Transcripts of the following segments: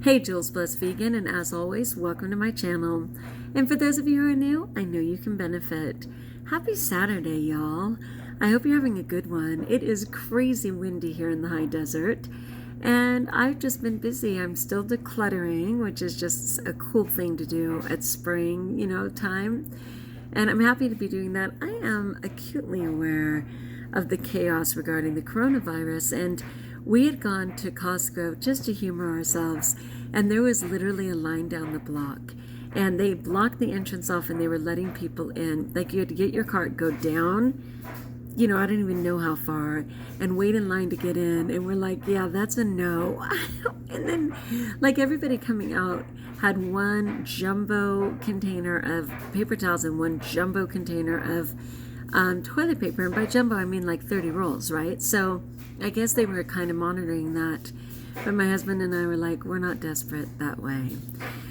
Hey, Jules Bliss Vegan, and as always, welcome to my channel. And for those of you who are new, I know you can benefit. Happy Saturday, y'all. I hope you're having a good one. It is crazy windy here in the high desert, and I've just been busy. I'm still decluttering, which is just a cool thing to do at spring, time. And I'm happy to be doing that. I am acutely aware of the chaos regarding the coronavirus, and we had gone to Costco just to humor ourselves, and there was literally a line down the block. And they blocked the entrance off and they were letting people in. Like, you had to get your cart, go down, I don't even know how far, and wait in line to get in. And we're like, yeah, that's a no. And then, like, everybody coming out had one jumbo container of paper towels and one jumbo container of toilet paper. And by jumbo, I mean like 30 rolls, right? So I guess they were kind of monitoring that. But my husband and I were like, we're not desperate that way.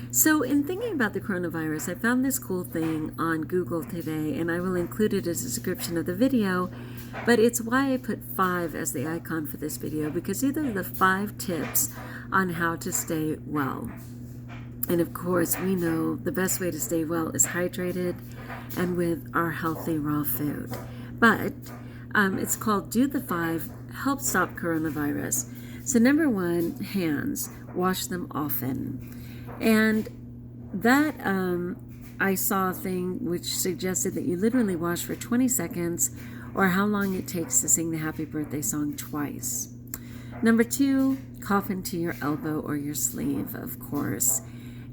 So in thinking about the coronavirus, I found this cool thing on Google today, and I will include it as a description of the video, but it's why I put 5 as the icon for this video, because these are the 5 tips on how to stay well. And of course, we know the best way to stay well is hydrated and with our healthy raw food. But it's called Do the 5, Help Stop Coronavirus. So number 1, hands. Wash them often. And that, I saw a thing which suggested that you literally wash for 20 seconds or how long it takes to sing the happy birthday song twice. Number 2, cough into your elbow or your sleeve, of course.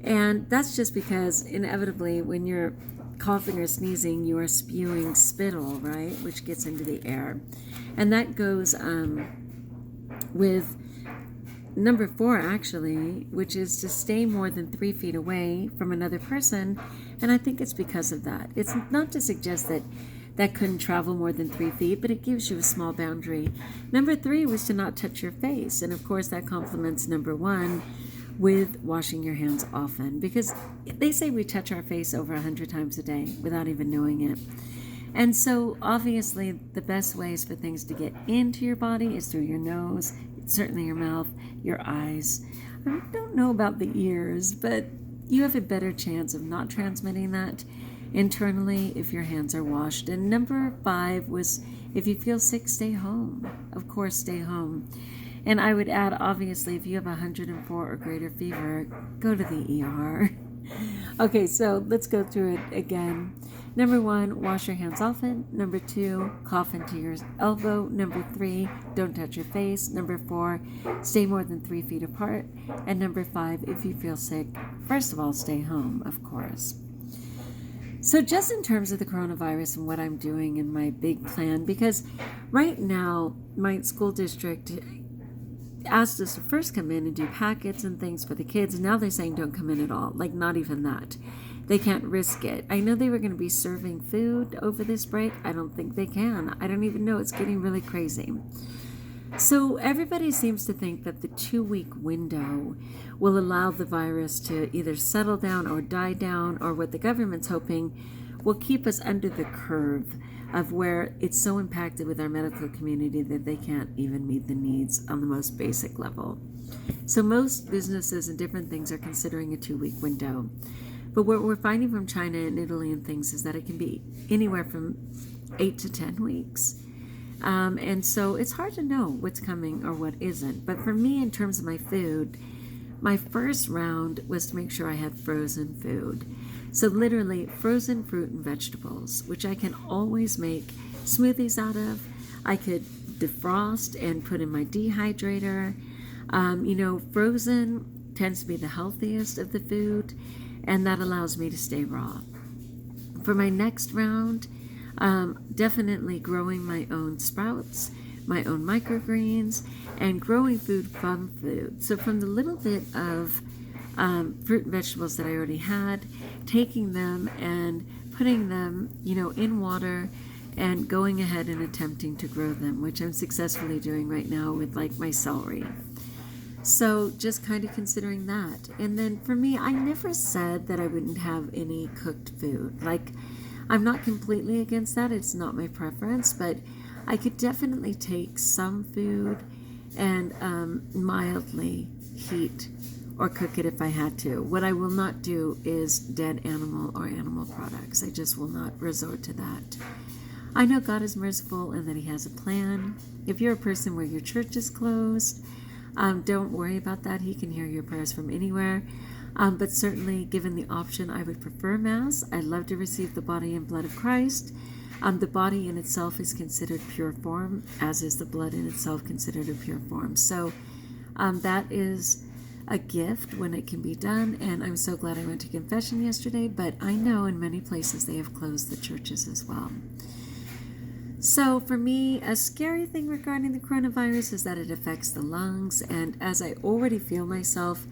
And that's just because inevitably when you're coughing or sneezing, you are spewing spittle, right? Which gets into the air. And that goes with number 4, actually, which is to stay more than 3 feet away from another person. And I think it's because of that. It's not to suggest that that couldn't travel more than 3 feet, but it gives you a small boundary. Number 3 was to not touch your face. And of course, that complements number 1 with washing your hands often, because they say we touch our face over 100 times a day without even knowing it. And so obviously the best ways for things to get into your body is through your nose, certainly your mouth, your eyes. I don't know about the ears, but you have a better chance of not transmitting that internally if your hands are washed. And number 5 was, if you feel sick, stay home. Of course, stay home. And I would add, obviously, if you have 104 or greater fever, go to the ER. Okay, so let's go through it again. Number 1, wash your hands often. Number 2, cough into your elbow. Number 3, don't touch your face. Number 4, stay more than 3 feet apart. And number 5, if you feel sick, first of all, stay home, of course. So just in terms of the coronavirus and what I'm doing in my big plan, because right now my school district asked us to first come in and do packets and things for the kids, and now they're saying don't come in at all, like not even that. They can't risk it. I know they were going to be serving food over this break. I don't think they can. I don't even know. It's getting really crazy. So everybody seems to think that the 2-week window will allow the virus to either settle down or die down, or what the government's hoping will keep us under the curve of where it's so impacted with our medical community that they can't even meet the needs on the most basic level. So most businesses and different things are considering a 2-week window. But what we're finding from China and Italy and things is that it can be anywhere from 8 to 10 weeks. And so it's hard to know what's coming or what isn't. But for me, in terms of my food, my first round was to make sure I had frozen food. So literally frozen fruit and vegetables, which I can always make smoothies out of. I could defrost and put in my dehydrator. Frozen tends to be the healthiest of the food, and that allows me to stay raw. For my next round, definitely growing my own sprouts, my own microgreens, and growing food from food. So from the little bit of fruit and vegetables that I already had, taking them and putting them, in water and going ahead and attempting to grow them, which I'm successfully doing right now with like my celery. So just kind of considering that. And then for me, I never said that I wouldn't have any cooked food. Like, I'm not completely against that. It's not my preference, but I could definitely take some food and mildly heat or cook it if I had to. What I will not do is dead animal or animal products. I just will not resort to that. I know God is merciful and that He has a plan. If you're a person where your church is closed, don't worry about that. He can hear your prayers from anywhere. But certainly, given the option, I would prefer Mass. I love to receive the body and blood of Christ. The body in itself is considered pure form, as is the blood in itself considered a pure form. So that is a gift when it can be done, and I'm so glad I went to confession yesterday, but I know in many places they have closed the churches as well. So for me, a scary thing regarding the coronavirus is that it affects the lungs, and as I already feel myself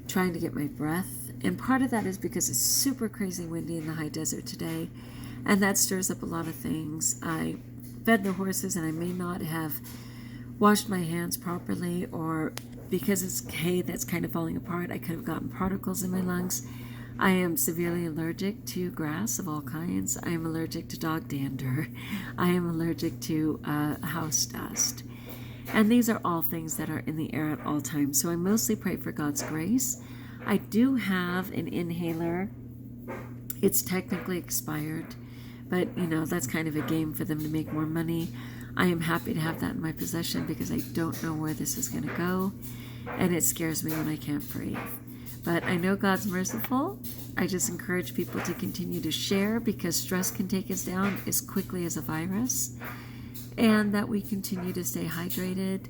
trying to get my breath, and part of that is because it's super crazy windy in the high desert today, and that stirs up a lot of things. I fed the horses and I may not have washed my hands properly, or because it's hay that's kind of falling apart, I could have gotten particles in my lungs. I am severely allergic to grass of all kinds. I am allergic to dog dander. I am allergic to house dust. And these are all things that are in the air at all times. So I mostly pray for God's grace. I do have an inhaler. It's technically expired, but that's kind of a game for them to make more money. I am happy to have that in my possession because I don't know where this is going to go, and it scares me when I can't breathe. But I know God's merciful. I just encourage people to continue to share because stress can take us down as quickly as a virus, and that we continue to stay hydrated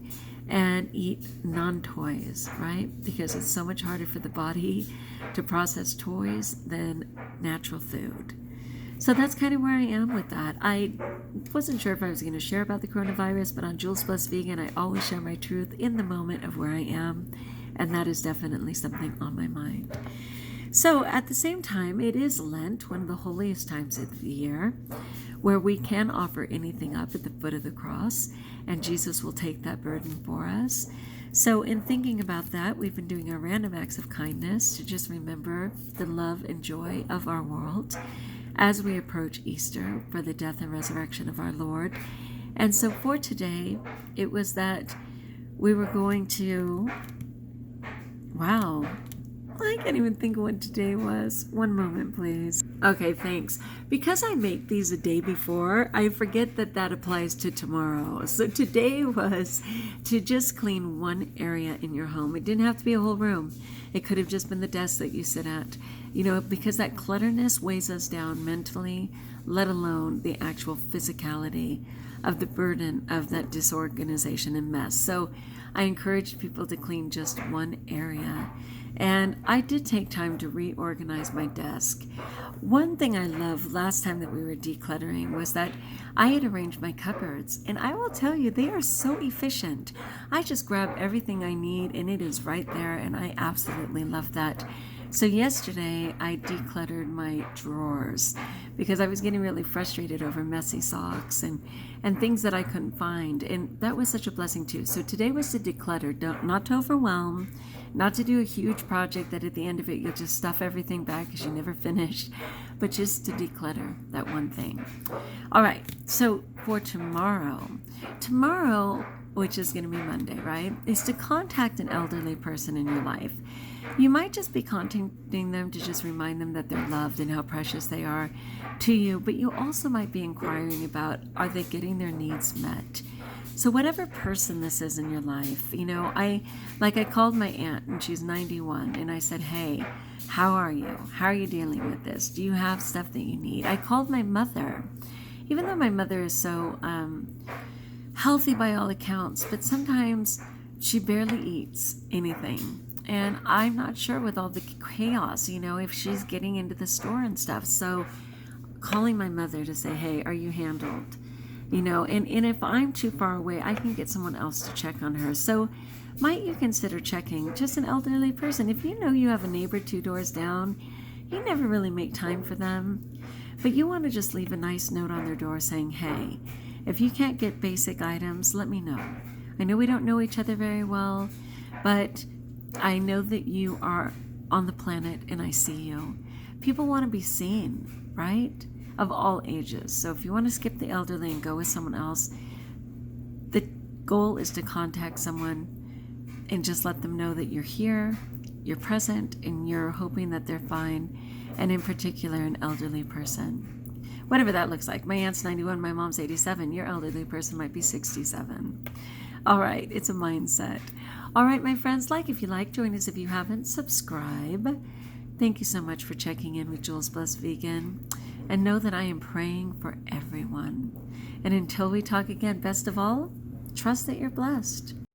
and eat non-toys, right? Because it's so much harder for the body to process toys than natural food. So that's kind of where I am with that. I wasn't sure if I was going to share about the coronavirus, but on Jules Plus Vegan, I always share my truth in the moment of where I am, and that is definitely something on my mind. So at the same time, it is Lent, one of the holiest times of the year, where we can offer anything up at the foot of the cross, and Jesus will take that burden for us. So in thinking about that, we've been doing our random acts of kindness to just remember the love and joy of our world as we approach Easter for the death and resurrection of our Lord. And so for today, it was that we were going to, I can't even think of what today was. One moment, please. Okay, thanks. Because I make these a day before, I forget that applies to tomorrow. So today was to just clean one area in your home. It didn't have to be a whole room. It could have just been the desk that you sit at. Because that clutterness weighs us down mentally, let alone the actual physicality of the burden of that disorganization and mess. So I encourage people to clean just one area. And I did take time to reorganize my desk. One thing I loved last time that we were decluttering was that I had arranged my cupboards. And I will tell you, they are so efficient. I just grab everything I need and it is right there. And I absolutely love that. So yesterday I decluttered my drawers because I was getting really frustrated over messy socks and things that I couldn't find. And that was such a blessing too. So today was to declutter, not to overwhelm, not to do a huge project that at the end of it you'll just stuff everything back because you never finished, but just to declutter that one thing. All right, so for tomorrow, which is going to be Monday, right, is to contact an elderly person in your life. You might just be contacting them to just remind them that they're loved and how precious they are to you, but you also might be inquiring about, are they getting their needs met? So whatever person this is in your life, I called my aunt and she's 91 and I said, hey, how are you? How are you dealing with this? Do you have stuff that you need? I called my mother, even though my mother is so healthy by all accounts, but sometimes she barely eats anything. And I'm not sure with all the chaos, if she's getting into the store and stuff. So calling my mother to say, hey, are you handled? And if I'm too far away, I can get someone else to check on her. So might you consider checking just an elderly person? If you know you have a neighbor 2 doors down, you never really make time for them, but you want to just leave a nice note on their door saying, hey, if you can't get basic items, let me know. I know we don't know each other very well, but I know that you are on the planet and I see you. People want to be seen, right? Of all ages. So if you want to skip the elderly and go with someone else, the goal is to contact someone and just let them know that you're here you're present and you're hoping that they're fine, and in particular, an elderly person. Whatever that looks like. My aunt's 91, my mom's 87. Your elderly person might be 67. All right, it's a mindset. All right, my friends, like if you like, join us if you haven't, subscribe. Thank you so much for checking in with Jules Blessed Vegan. And know that I am praying for everyone. And until we talk again, best of all, trust that you're blessed.